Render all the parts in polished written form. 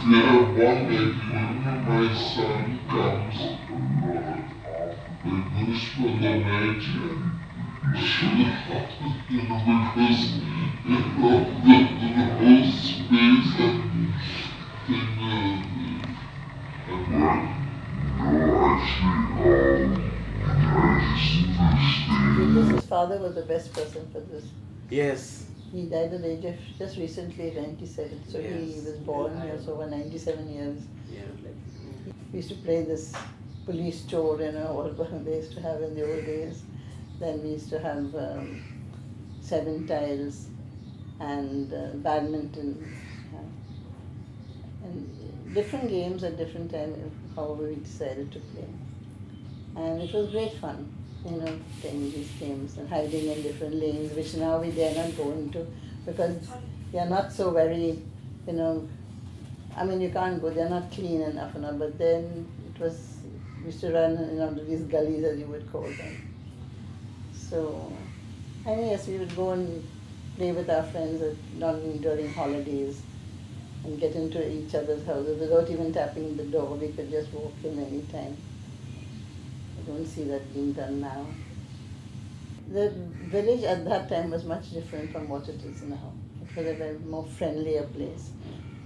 Yeah, one day when my son comes, they whisper the night because the whole space and no, actually, his father was the best person for this. Yes. He died at the age of just recently 97. So Yes. he was born here so over 97 years. Yeah, We used to play this police chore, all they used to have in the old days. Then we used to have seven tiles and badminton and different games at different times, however we decided to play. And it was great fun, playing these games and hiding in different lanes, which now we dare not go into because they are not so very, you can't go, they're not clean enough, but then it was, we used to run, these gullies as you would call them. So, and yes, we would go and play with our friends during holidays and get into each other's houses without even tapping the door. We could just walk in any time. I don't see that being done now. The village at that time was much different from what it is now. It was a very more friendlier place.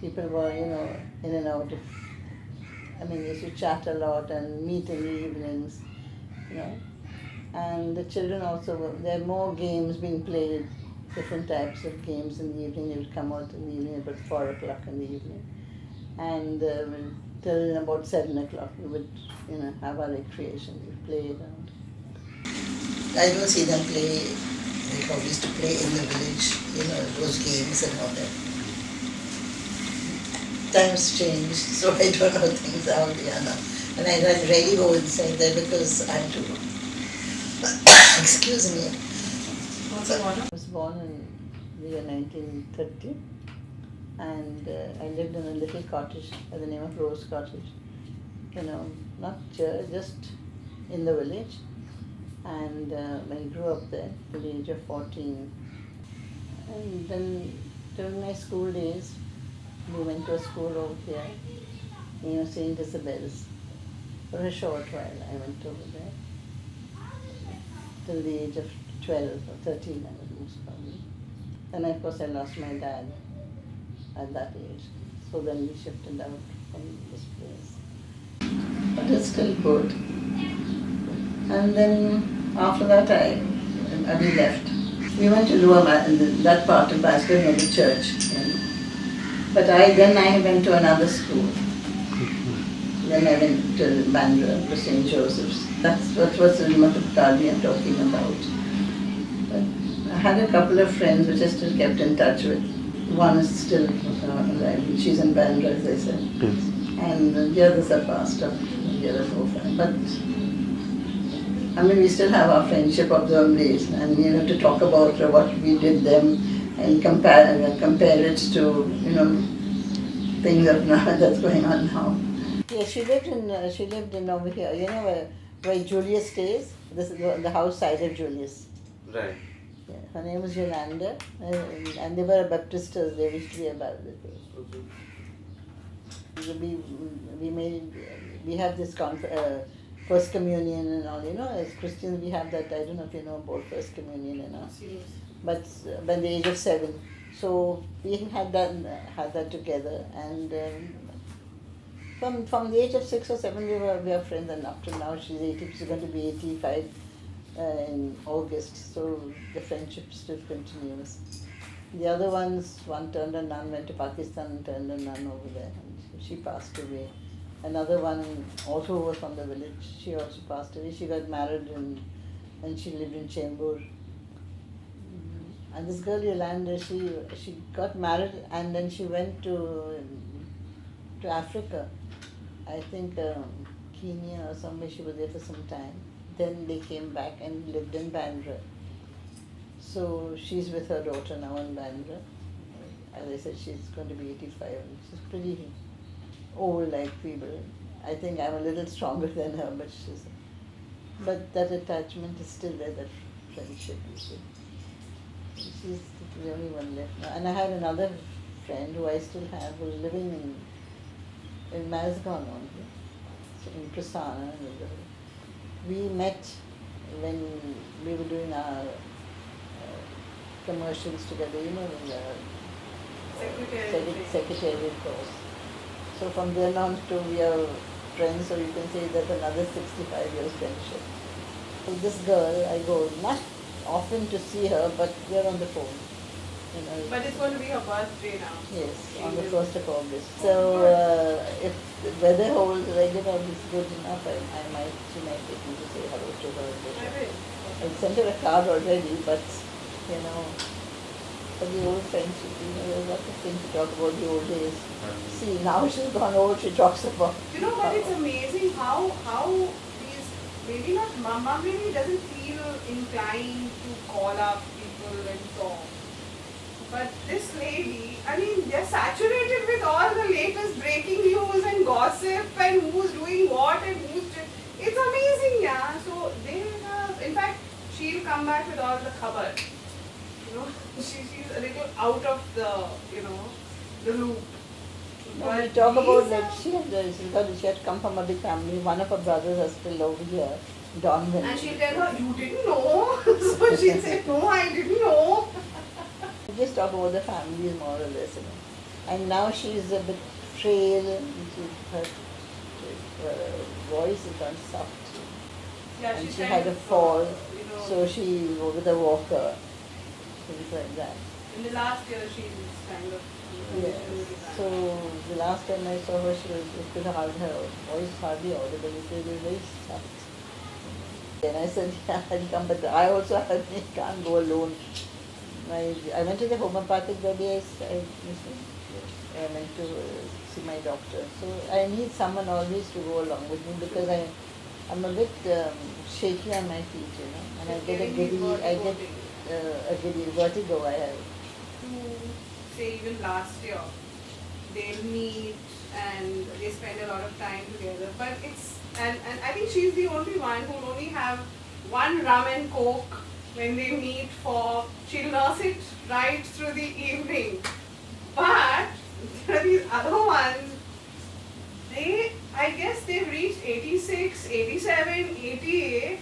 People were, in and out of, used to chat a lot and meet in the evenings, And the children also, there are more games being played, different types of games in the evening. They would come out in the evening about 4 o'clock in the evening. And till about 7 o'clock we would, have our recreation. We would play around. I don't see them play, like how we used to play in the village, those games and all that. Times changed, so I don't know things how they are now. And I really go inside there because I have to excuse me. I was born in the year 1930 and I lived in a little cottage by the name of Rose Cottage. Not just in the village. And I grew up there at the age of 14. And then during my school days, we went to a school over here, St. Isabel's. For a short while I went over there. Till the age of 12 or 13 I was most probably. Then of course I lost my dad at that age. So then we shifted out from this place. But it's still good. And then after that we left. We went to that part of Basel near the church. But then I went to another school. Then I went to Bandra, to St. Joseph's. That's what was in Pacady I'm talking about. But I had a couple of friends which I still kept in touch with. One is still alive. She's in Bandra, as I said. Yes. And the others are passed up, the other 4 friends. But we still have our friendship of those days, and to talk about what we did then and compare it to things of now that's going on now. Yeah, she lived in over here. Where Julius stays. This is the house side of Julius. Right. Yeah, her name was Yolanda, and they were Baptistas. They used to be a Baptist. We have this First Communion and all, as Christians we have that, I don't know if you know about First Communion and all. Yes. But by the age of 7. So we had that together, and from the age of 6 or 7 we were friends, and up to now she's going to be 85 in August, so the friendship still continues. The other ones, one turned a nun, went to Pakistan and turned a nun over there, and she passed away. Another one also was from the village, she also passed away. She got married and she lived in Chembur. And this girl Yolanda, she got married and then she went to Africa. I think Kenya or somewhere. She was there for some time. Then they came back and lived in Bandra. So she's with her daughter now in Bandra. As I said, she's going to be 85. She's pretty old like people. I think I'm a little stronger than her, but that attachment is still there, that friendship, you see. She's the only one left now. And I had another friend who I still have, who's living in Mazgan only, so in Prasanna. We met when we were doing our commercials together, in the secretarial course. So from then on to we are friends, so you can say that's another 65 years friendship. So this girl, I go not often to see her, but we are on the phone. But it's going to be her birthday now. Yes, on the 1st of August. So if the weather holds regular, it's good enough, she might take me to say hello to her. I sent her a card already, but for the old friendship, there's lots of things to talk about the old days. See, now she's gone old, she talks about. But it's amazing how these, maybe not mama, maybe doesn't feel inclined to call up people and talk. But this lady, they're saturated with all the latest breaking news and gossip and who's doing what and who's. It's amazing, yeah. So they have, in fact, she'll come back with all the khabar. She's a little out of the loop. But we talk about that she had come from a big family. One of her brothers are still over here, Donvin. And she'll tell her, you didn't know. So she'll say, no, I didn't know. We just talk about the families more or less, And now she's a bit frail. Her voice is not soft. Yeah, and she had a fall, so she with a walker, things like that. In the last year, she's kind of. Yes. So the last time I saw her, she could hardly, her voice hardly audible. It was very soft. Then I said, yeah, I'll come, but I also can't go alone. I went to the homeopathic the day I went to see my doctor. So I need someone always to go along with me because I'm a bit shaky on my feet, and I get a giddy vertigo. I have. Say even last year, they'll meet and they spend a lot of time together. But and I think she's the only one who will only have one rum and coke when they meet she'll nurse it right through the evening. But there are these other ones, I guess they've reached 86, 87, 88.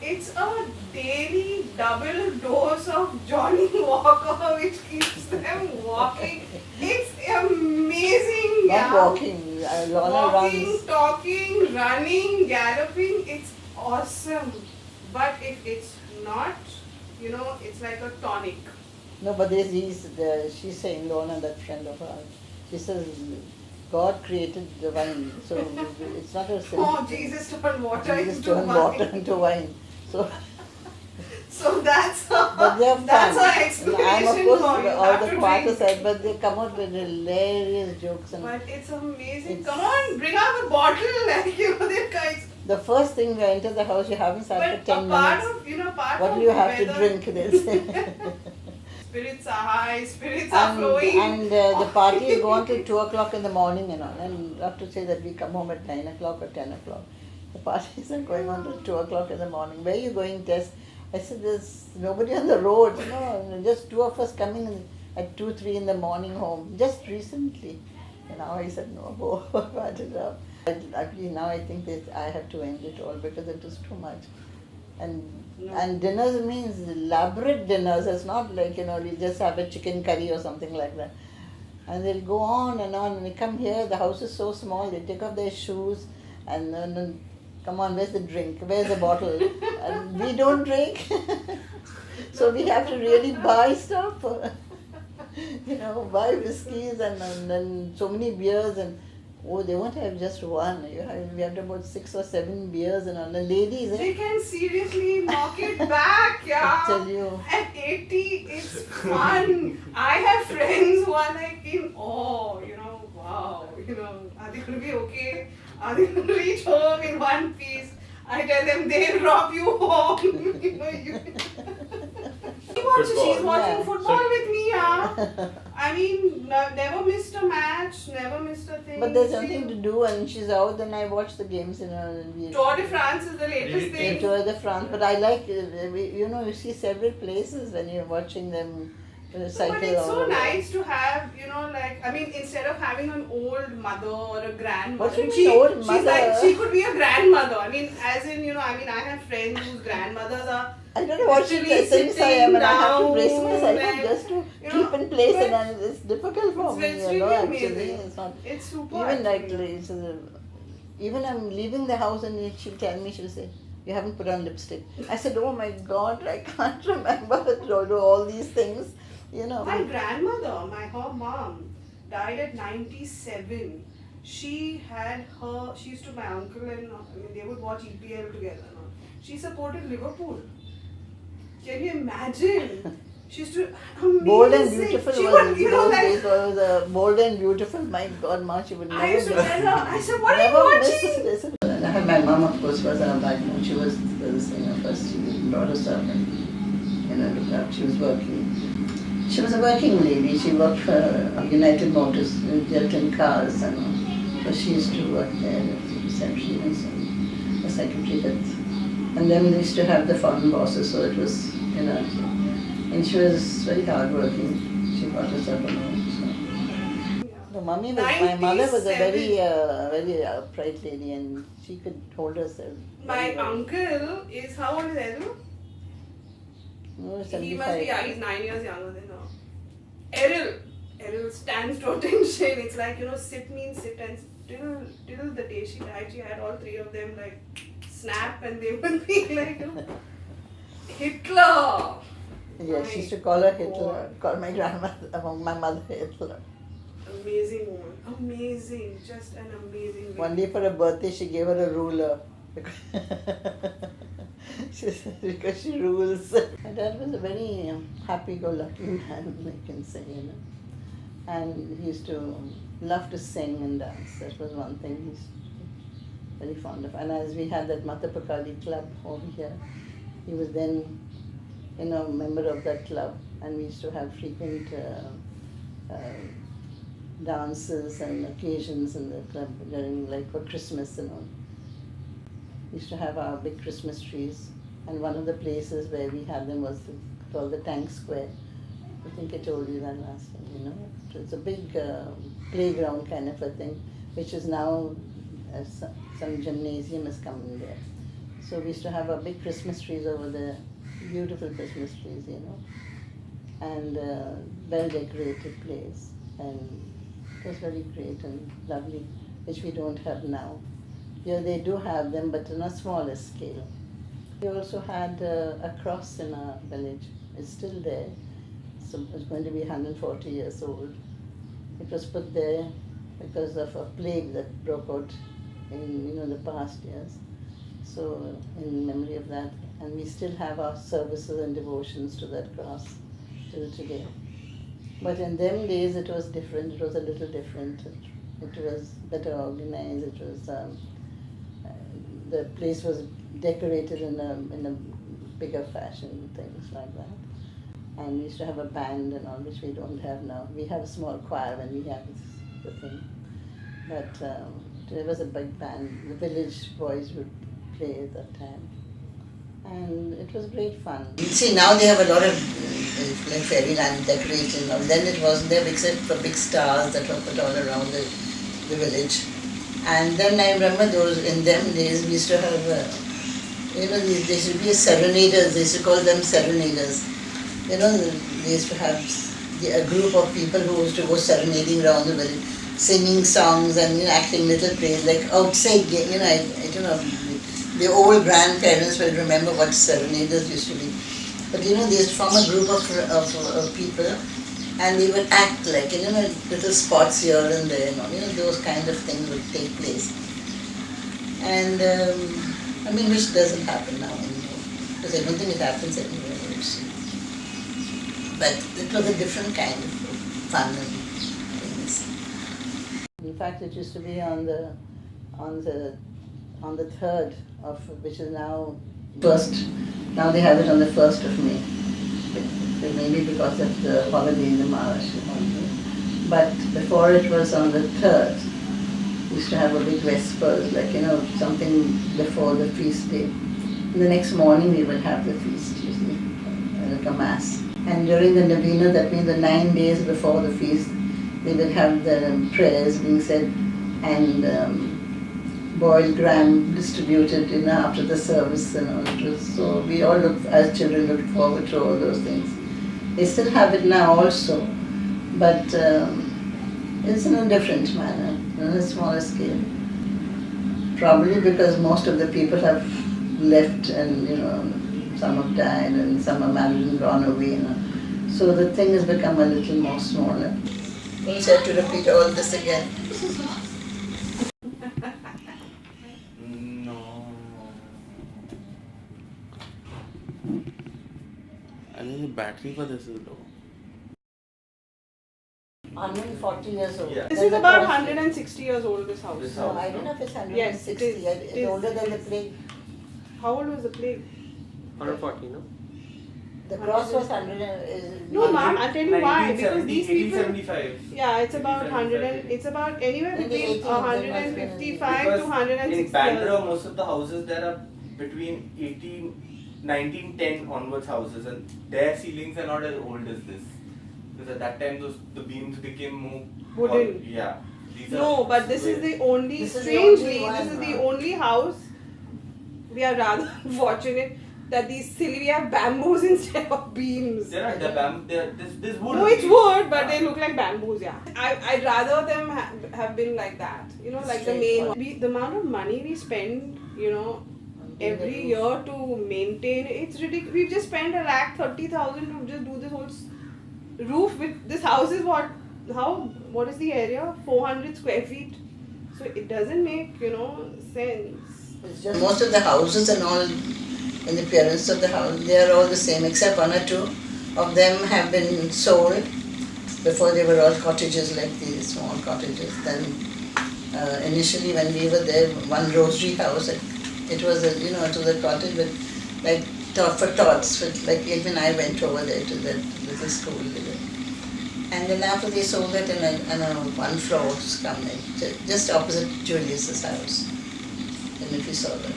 It's a daily double dose of Johnny Walker which keeps them walking. It's amazing. Not walking, Lorna runs. Talking, running, galloping. It's awesome. But if it's not, it's like a tonic. No, but she's saying, Lorna, that friend of ours, she says, God created the wine, so it's not a sin. Oh, Jesus turned water into wine. So that's that's our explanation. I'm of course all the drink. side, but they come out with hilarious jokes. But it's amazing. Come on, bring out the bottle, they're guys. The first thing we enter the house, you haven't sat for 10 minutes. What do you have to drink? Spirits are high, spirits are flowing. And the parties go on till 2 o'clock in the morning and all. And I have to say that we come home at 9 o'clock or 10 o'clock. The parties are going on till 2 o'clock in the morning. Where are you going, Tess? I said, there's nobody on the road. Just two of us coming at 2, 3 in the morning home. Just recently. And now he said, no, go write it up. Actually, now I think that I have to end it all because it is too much. And dinners means elaborate dinners. It's not like, you just have a chicken curry or something like that. And they'll go on and on. And they come here, the house is so small, they take off their shoes and then, come on, where's the drink? Where's the bottle? And we don't drink. So we have to really buy stuff. Buy whiskeys and then so many beers and they won't have just one. We have about 6 or 7 beers and all. The ladies. They can seriously knock it back, yeah. I tell you. At 80, it's fun. I have friends who are like in awe, wow, are they going to be okay? Are they going to reach home in one piece? I tell them they'll drop you home. She's watching football with me, yeah. Never missed a match, never missed a thing. But there's nothing to do and she's out and I watch the games. Tour de France is the latest thing. Tour de France, but I like, you see several places when you're watching them With a No, but cycle it's all so over. nice to have, like, I mean, instead of having an old mother or a grandmother. What do you she, mean old she's mother? like, she could be a grandmother. I mean, as in, I mean, I have friends whose grandmothers are I don't know what she literally thinks I am, and I have to brace down myself up and, just to you keep know, in place, but and it's difficult for me, it's really actually. amazing. It's not. It's super. Even like, actually. even I'm leaving the house and she'll tell me, she'll say, you haven't put on lipstick. I said, oh my God, I can't remember to do all these things, My grandmother, her mom, died at 97. She used to, my uncle and I mean, they would watch EPL together. No? She supported Liverpool. Can you imagine? She used to, amazing. Bold and beautiful she was, would, those like, days was bold and beautiful. My God, Ma, she would never I used to miss. tell her, I said, what are you Never watching? miss this. And I had my mom, of course, was our backbone. She was the singer first. She brought us up and, looked up. She was working. She was a working lady. She worked for United Motors, dealt in cars, and so she used to work there as a receptionist and a secretary. And then they used to have the foreign bosses, so it was, and she was very hardworking. She brought us up alone. So. No, my mother was a very upright lady, and she could hold herself. My uncle is, how old is Edu? No, He must be, he's 9 years younger than her. Errol stands to attention. It's like, sit means sit, and till the day she died, she had all three of them like snap, and they would be like, Hitler. Yes, she used to call her Hitler, call my mother Hitler. Amazing woman. Amazing. Just an amazing woman. One day for her birthday, she gave her a ruler. Because she rules. My dad was a very happy-go-lucky man, I can say, And he used to love to sing and dance. That was one thing he's very fond of. And as we had that Mathar Pacady club over here, he was then, member of that club, and we used to have frequent dances and occasions in the club during, like, for Christmas and all. We used to have our big Christmas trees, and one of the places where we had them was called the Tank Square. I think I told you that last time, It's a big playground kind of a thing, which is now some gymnasium is coming there. So we used to have our big Christmas trees over there, beautiful Christmas trees, and well-decorated place. And it was very great and lovely, which we don't have now. Here they do have them, but on a smaller scale. We also had a cross in our village. It's still there. So it's going to be 140 years old. It was put there because of a plague that broke out in the past years. So in memory of that, and we still have our services and devotions to that cross till today. But in them days it was different. It was a little different. It was better organized. It was the place was decorated in a bigger fashion, things like that. And we used to have a band and all, which we don't have now. We have a small choir when we have the thing. But there was a big band. The village boys would play at that time. And it was great fun. See, now they have a lot of like fairyland decorating. Then it wasn't there except for big stars that were put all around the village. And then I remember in them days we used to have, there used to be serenaders. They used to call them serenaders. They used to have a group of people who used to go serenading around the village, singing songs and acting little plays like outside. I don't know. The old grandparents will remember what serenaders used to be. But they used to form a group of people, and they would act like little spots here and there. Those kind of things would take place. And which doesn't happen now anymore, because I don't think it happens anywhere. But it was a different kind of fun and things. In fact, it used to be on the 3rd of, which is now 1st. Now they have it on the 1st of May. Maybe because of the holiday in the Maharashtra holiday. But before it was on the 3rd. We used to have a big Vespers, like something before the feast day. And the next morning we would have the feast, like a mass. And during the Novena, that means the 9 days before the feast, they will have the prayers being said and boiled gram distributed, after the service. It was, so we all look, as children, looked forward to all those things. They still have it now also, but it's in a different manner, in a smaller scale. Probably because most of the people have left and, some have died and some are married and gone away, So the thing has become a little more smaller. He said to repeat all this again. No. I think the battery for this is low. 140 years old. Yeah. This is about 160 years old, this house. This No, house, I don't know if it's 160. Yes, it is. It's older than the plague. How old was the plague? 140, no? The cross was 100. Is No, ma'am, I'll tell you why. Because these people. 1875. Yeah, it's about 100 and it's about anywhere In the between 1800s, 155 to Because 160 in Bandra, years. most of the houses there are between 1910 onwards houses, and their ceilings are not as old as this. Because at that time, the beams became more Wooden. Yeah. These No, are but this is the only, This is the strangely, only one, this is the huh? only house. We are rather fortunate that these silly, we have bamboos instead of beams. They're not the this wood. No, it's wood, but they look like bamboos, yeah. I'd rather them have been like that, like the main one. The amount of money we spend, every year to maintain, it's ridiculous. We've just spent 1,30,000 to just do this whole roof. With this house is what is the area? 400 square feet. So it doesn't make, sense. It's just most of the houses and all, in the appearance of the house, they are all the same, except one or two of them have been sold. Before they were all cottages, like these small cottages. Then initially when we were there, one rosary house, it was it was a cottage with like for tots, like even I went over there to that little school there. And then after they sold it in a one floor coming, just opposite Julius's house. And if you saw that.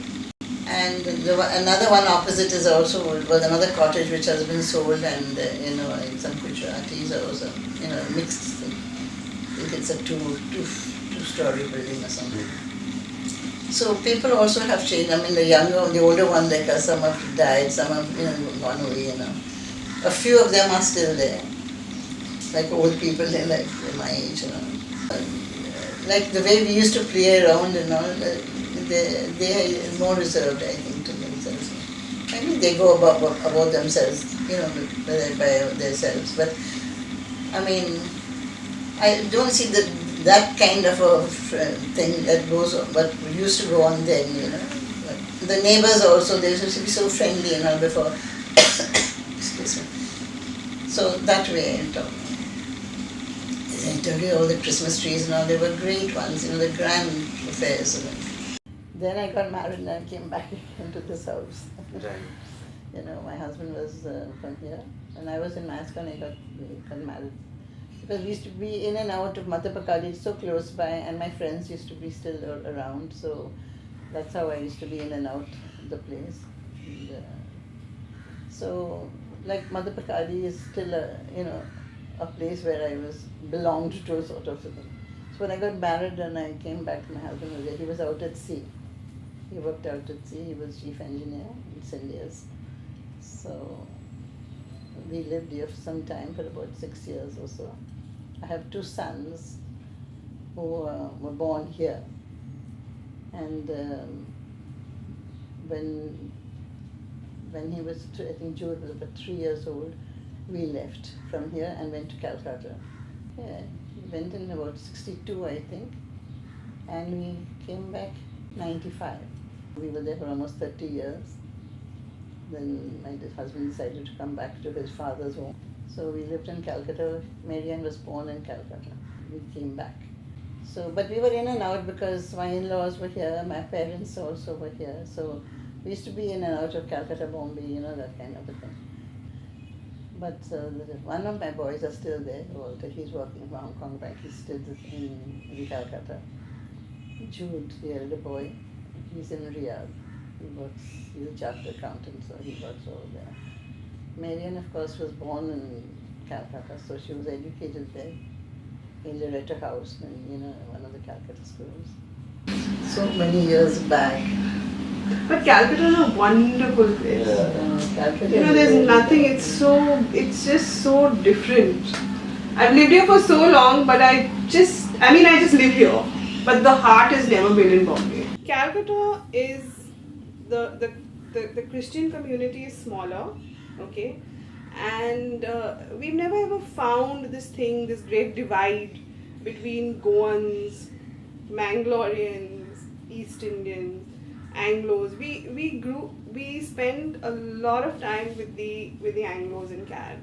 And another one opposite is also was another cottage which has been sold, and like some Gujaratis or some mixed thing. I think it's a two-story building or something. So people also have changed. I mean, the older one, like some have died, some have gone away. A few of them are still there, like old people, they're like my age. Like the way we used to play around and all. They are more reserved, I think, to themselves. I mean, they go about themselves, by themselves. But I mean, I don't see that kind of a thing that goes on, but used to go on then. But the neighbors also, they used to be so friendly, before. Excuse me. So that way, I tell you, all the Christmas trees and all, they were great ones, the grand affairs. Then I got married and I came back into this house. Right. My husband was from here, and I was in Mathar and we got married. Because we used to be in and out of Mathar, Pacady, it's so close by, and my friends used to be still around, so that's how I used to be in and out of the place. And, so, like Mathar, Pacady is still a place where I belonged to, sort of thing. So when I got married and I came back, my husband was there. He was out at sea. He worked out at sea. He was chief engineer in Cindy's. So we lived here for some time, for about 6 years or so. I have two sons who were born here. And when he was, I think Jude was about 3 years old, we left from here and went to Calcutta. Yeah, we went in about 62, I think, and we came back 95. We were there for almost 30 years. Then my husband decided to come back to his father's home. So we lived in Calcutta. Marianne was born in Calcutta. We came back. So, but we were in and out because my in-laws were here, my parents also were here. So we used to be in and out of Calcutta, Bombay, that kind of a thing. But one of my boys are still there, Walter. He's working for Hong Kong Bank. He's still in Calcutta. Jude, the elder boy, he's in Riyadh. He's a chartered accountant, so he works over there. Marian, of course, was born in Calcutta, so she was educated there in Loreto House, in one of the Calcutta schools. So many years back. But Calcutta is a wonderful place. Calcutta There's is nothing. It's just so different. I've lived here for so long, but I just live here. But the heart has never been in Bombay. Calcutta is the Christian community is smaller, okay, and we've never ever found this great divide between Goans, Mangaloreans, East Indians, Anglos. We spend a lot of time with the Anglos in Cal,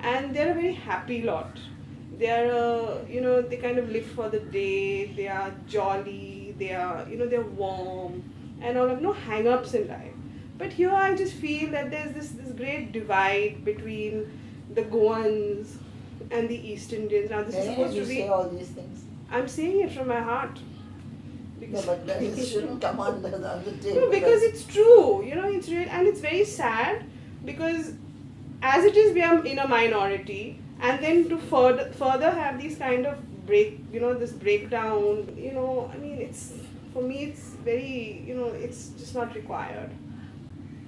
and they're a very happy lot. They are, they kind of live for the day. They are jolly. They are, they're warm, and all of no hang-ups in life. But here, I just feel that there's this great divide between the Goans and the East Indians. Now, this is supposed to be. Say all these things. I'm saying it from my heart. No, but that shouldn't come on the tape. No, because it's true. It's real, and it's very sad because, as it is, we are in a minority. And then to further have these kind of this breakdown, it's, for me, it's very, it's just not required.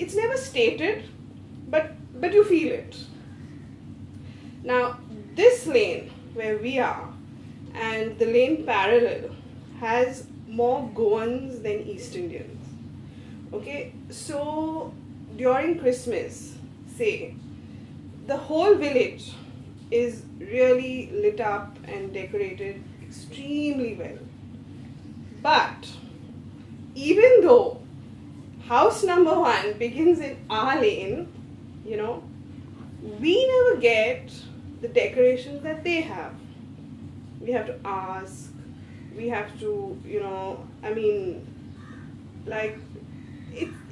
It's never stated, but you feel it. Now, this lane where we are and the lane parallel has more Goans than East Indians. Okay, so during Christmas, say, the whole village is really lit up and decorated extremely well. But even though house number 1 begins in our lane, we never get the decorations that they have. We have to ask, we have to,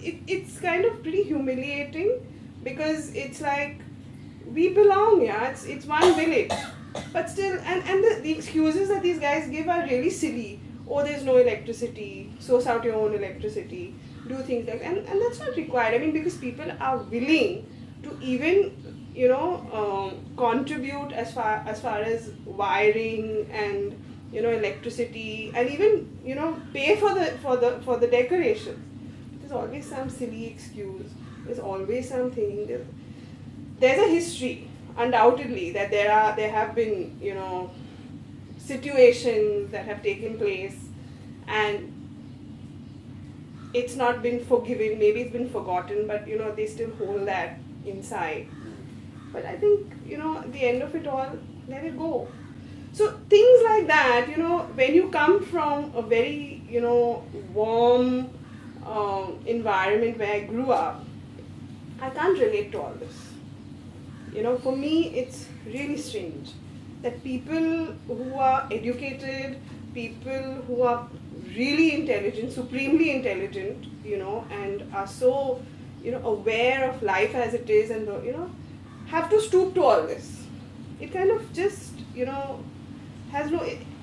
it's kind of pretty humiliating because it's like, we belong, it's one village, but still, and the excuses that these guys give are really silly. Oh, there's no electricity, source out your own electricity, do things like that, and that's not required. Because people are willing to even, contribute as far as wiring and, electricity, and even, pay for the decorations. There's always some silly excuse. There's always something. There's a history, undoubtedly, that there have been, situations that have taken place, and it's not been forgiven. Maybe it's been forgotten, but they still hold that inside. But I think at the end of it all, let it go. So things like that, when you come from a very warm environment where I grew up, I can't relate to all this. For me, it's really strange that people who are educated, people who are really intelligent, supremely intelligent, and are so, aware of life as it is, and, have to stoop to all this. It kind of just, has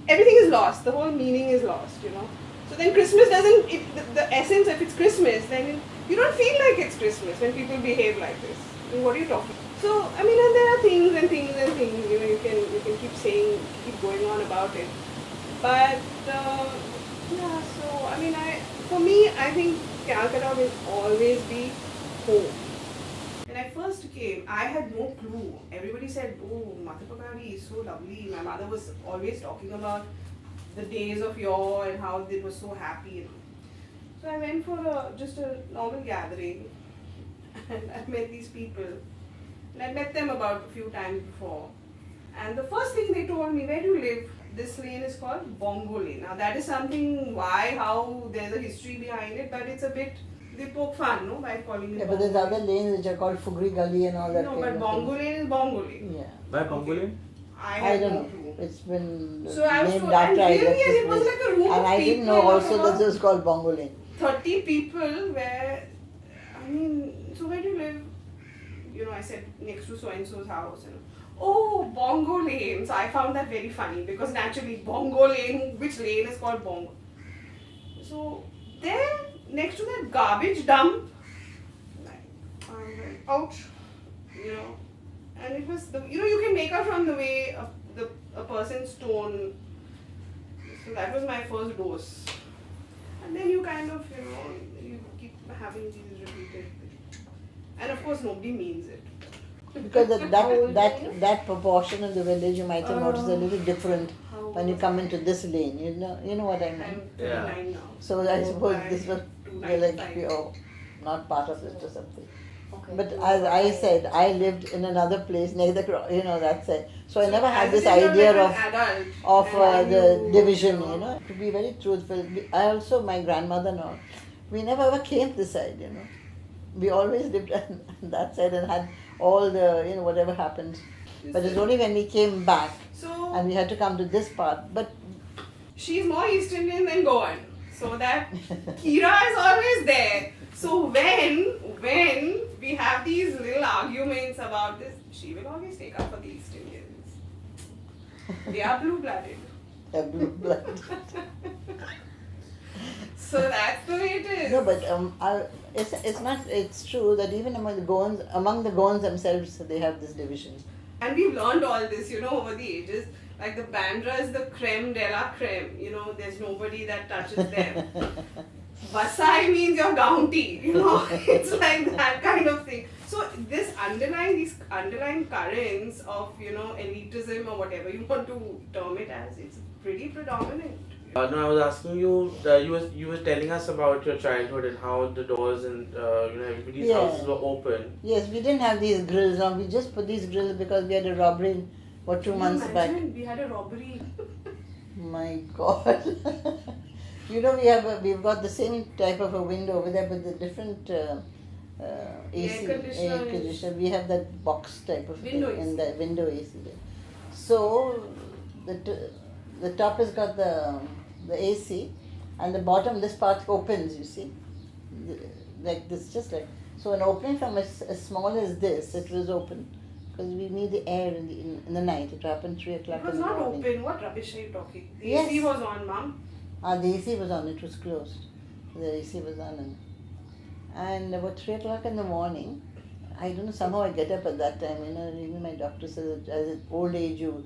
everything is lost. The whole meaning is lost, So then Christmas doesn't, the essence of it's Christmas, then you don't feel like it's Christmas when people behave like this. What are you talking about? So, and there are things and things and things, you can keep saying, keep going on about it. But, for me, I think Calcutta will always be home. When I first came, I had no clue. Everybody said, oh, Pacady is so lovely. My mother was always talking about the days of yore and how they were so happy. So I went for just a normal gathering, and I met these people. And I met them about a few times before. And the first thing they told me, where do you live? This lane is called Bongo Lane. Now that is something, how, there's a history behind it, but it's a bit, they poke fun, by calling it. Yeah, but there's other lanes which are called Fugri Gully and all that. No, but Bongo Lane is Bongo Lane. Yeah. Why Bongo Lane? I don't know. It's been so I was named told, after and I really, left this it was place. like a room And of I didn't know people, also this is called Bongo Lane. 30 people where, so where do you live? I said next to so-and-so's house. And, oh, Bongo Lane. So I found that very funny because naturally Bongo Lane, which lane is called Bongo? So there, next to that garbage dump, ouch. it was you can make out from the way a person's tone. So that was my first dose, and then you kind of you keep having these repeated, and of course nobody means it. Because that proportion of the village you might have noticed a little different when you come into this lane. You know what I mean. I'm 39 now. So I suppose this was like 295. you're not part of it or something. Okay. But as I said, I lived in another place near the that side. So I never had as this it is, you're idea like of an adult, and the you- division. To be very truthful, I also my grandmother and all, we never ever came this side. We always lived on that side and had all the whatever happened. But it's only when we came back So and we had to come to this part. But she's more East Indian than Goan. So that Kira is always there. So when we have these little arguments about this, she will always take up for the East Indians. They are blue-blooded. a blue blood. So that's the way it is. No, but it's not. It's true that even among the Goans themselves, they have this division. And we've learned all this, over the ages. Like the Bandra is the creme de la creme. There's nobody that touches them. Vasai means your Aunty. It's like that kind of thing. So these underlying currents of elitism or whatever you want to term it as, it's pretty predominant. No, I was asking you. You were telling us about your childhood and how the doors and everybody's Yeah. houses were open. Yes, we didn't have these grills. We just put these grills because we had a robbery 2 months back. We had a robbery. My God. We've got the same type of a window over there, but the different AC Air conditioner. We have that box type of Window thing in AC. the window AC there. So the top has got the AC, and the bottom, this part opens. You see, like this, just like so. An opening from as small as this, it was open because we need the air in the night. It happened 3 o'clock It was in the not morning. open. What rubbish are you talking? The Yes. AC was on, Mum. The AC was on, it was closed. The AC was on. And about 3 o'clock in the morning, I don't know, somehow I get up at that time. Even my doctor says that as an old age, you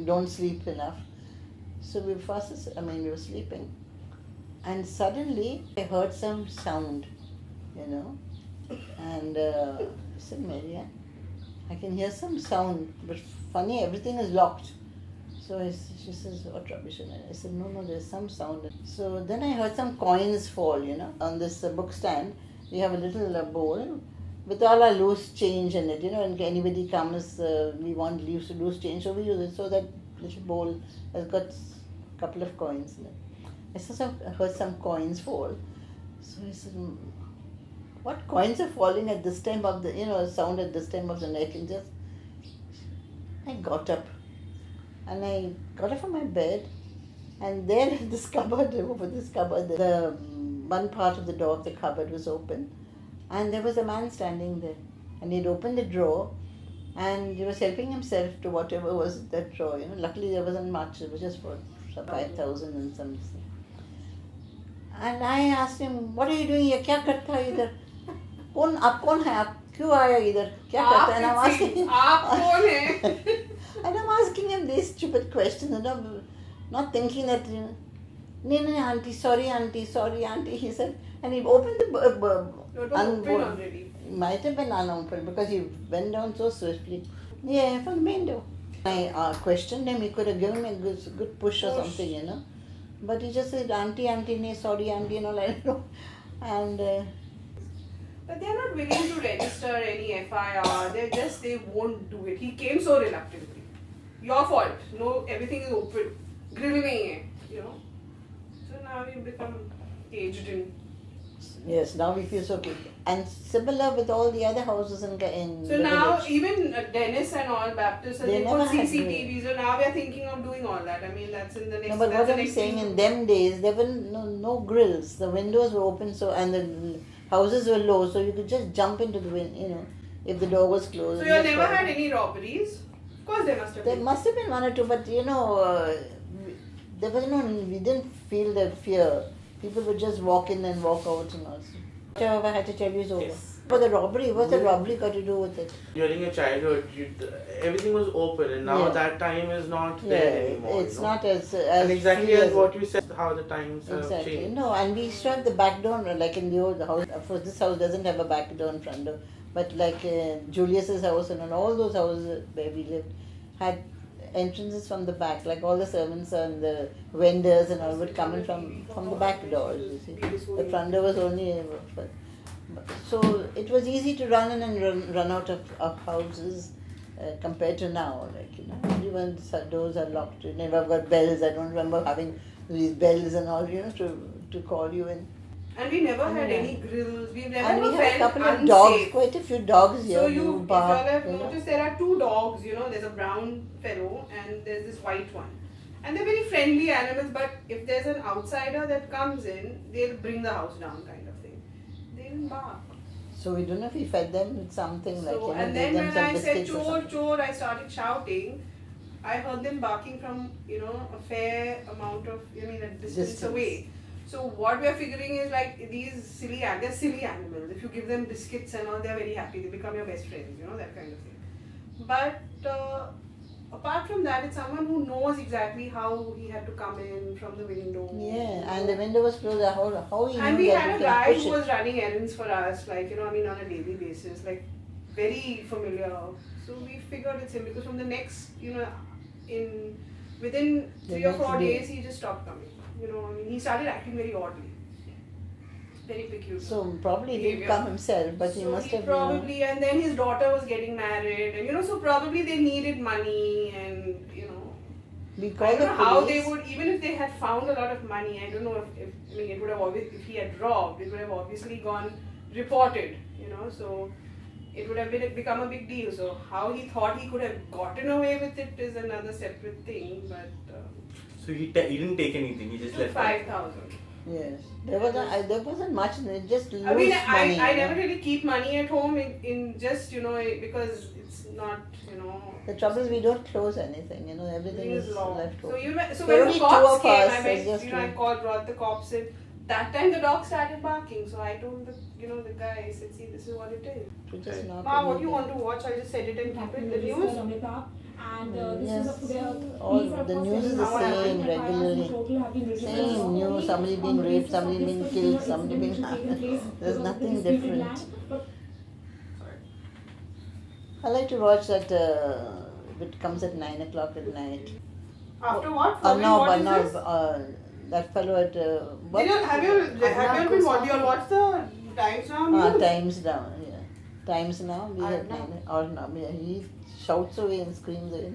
don't sleep enough. So we were sleeping. And suddenly I heard some sound, And I said, Maria, I can hear some sound, but funny, everything is locked. So she says, what rubbish? And I said, no, there's some sound. So then I heard some coins fall, on this book stand. We have a little bowl with all our loose change in it, and anybody comes, we want loose change, so we use it. So that little bowl has got a couple of coins in it. I heard some coins fall. So I said, what coins are falling at this time of the, sound at this time of the night? And just, I got up. And I got up from my bed, and there in this cupboard, the one part of the door of the cupboard was open, and there was a man standing there. And he'd opened the drawer, and he was helping himself to whatever was in that drawer. Luckily there wasn't much; it was just for 5,000 and something. And I asked him, "What are you doing here? क्या करता है इधर? आप कौन है? आप क्यों आया इधर? क्या करता है?" And I'm asking him. आप कौन है? And I'm asking him these stupid questions, not thinking that, no, auntie, sorry, auntie, he said. And he opened the It was open already. Might have been unopened because he went down so swiftly. Yeah, from the main door. I questioned him, he could have given me a good push or something, But he just said, auntie, sorry, auntie, and all, I don't know. And But they're not willing to register any FIR. They won't do it. He came so reluctantly. Your fault. No, everything is open. Grill nahi hai, So now we've become aged in. yes, now we feel so good. And similar with all the other houses in So the now village. even Dennis and all Baptists, They they put never had CCTV. So now we are thinking of doing all that. I mean, that's in the next. No, but that's what the I'm next saying, thing in to do. them days, there were no grills. The windows were open, and the houses were low, so you could just jump into the window, if the door was closed. So and you just never go had in. any robberies? Of course there must have There been. must have been one or two, but there was we didn't feel that fear. People would just walk in and walk out and all. Whatever I had to tell you is over. Yes. For the robbery, what's the robbery got to do with it? During your childhood, everything was open, and now Yeah. that time is not there anymore. It's you know? not as And exactly free as what you said, how the times have Exactly. changed. No, and we used to have the back door, like in the old house. Of course, this house doesn't have a back door and front door, but like Julius's house and all those houses where we lived had entrances from the back. Like all the servants and the vendors and all would come in from the back doors. You see, the front door was only. So it was easy to run in and run out of houses compared to now. Like, you know, everyone's doors are locked. You never got bells. I don't remember having these bells and all, you know, to call you in. And we never had any grills. We never And we felt had a couple of unsafe. dogs, quite a few dogs here. So if you all have you know. noticed, there are two dogs. You know, there's a brown fellow and there's this white one. And they're very friendly animals. But if there's an outsider that comes in, they'll bring the house down, kind of thing. They didn't bark. So we don't know if we fed them with something like, So, you know, and gave then them when some I said biscuits or chore, something. chore, I started shouting. I heard them barking from, you know, a fair amount of, I mean, a distance away. So what we're figuring is like these they're silly animals. If you give them biscuits and all, they're very happy. They become your best friends, you know, that kind of thing. But apart from that, it's someone who knows exactly how he had to come in from the window. Yeah, and the window was closed. How he And knew we that had we a can guy push who it. was running errands for us, like, you know, I mean, on a daily basis, like, very familiar. So we figured it's him because from the next, you know, within The 3 or 4 next day. days, he just stopped coming. You know, I mean, he started acting very oddly. Very peculiar. So probably he didn't behavior. come himself, but he So must he have. probably, and then his daughter was getting married, and you know, so probably they needed money, and you know, We I called don't the know how they police. would, even if they had found a lot of money, I don't know if I mean, it would have always, if he had robbed, it would have obviously gone reported, you know, so it would have become a big deal. So how he thought he could have gotten away with it is another separate thing, but So he didn't take anything. He just left. 5,000. Yes, there wasn't much. Just loose I mean, money. I you know. never really keep money at home in just, you know, because it's not, you know. The trouble is we don't close anything. You know, everything is long. left So, open. so There when only the two cops of came, us, I it's went, just you know, I two. brought the cops in. That time the dog started barking, so I told the, you know, the guy, I said, see, this is what it is. To just knock Ma, what do you everything. want to watch? I'll just set it and keep it. The news? And this Yes. is up to their All these are the for news is the seven hours same and fires in regularly. total have been registered. Same So news, only somebody on being the raped, basis somebody of being this killed, particular somebody being. incident which has taken place There's because of nothing the disputed different. land. But I like to watch that. It comes at 9 o'clock at night. After what? No, What but is no, this? that fellow at. Have you been what's the times now? News? Times Now, yeah. Times Now, we have 9 or no, he shouts away and screams away.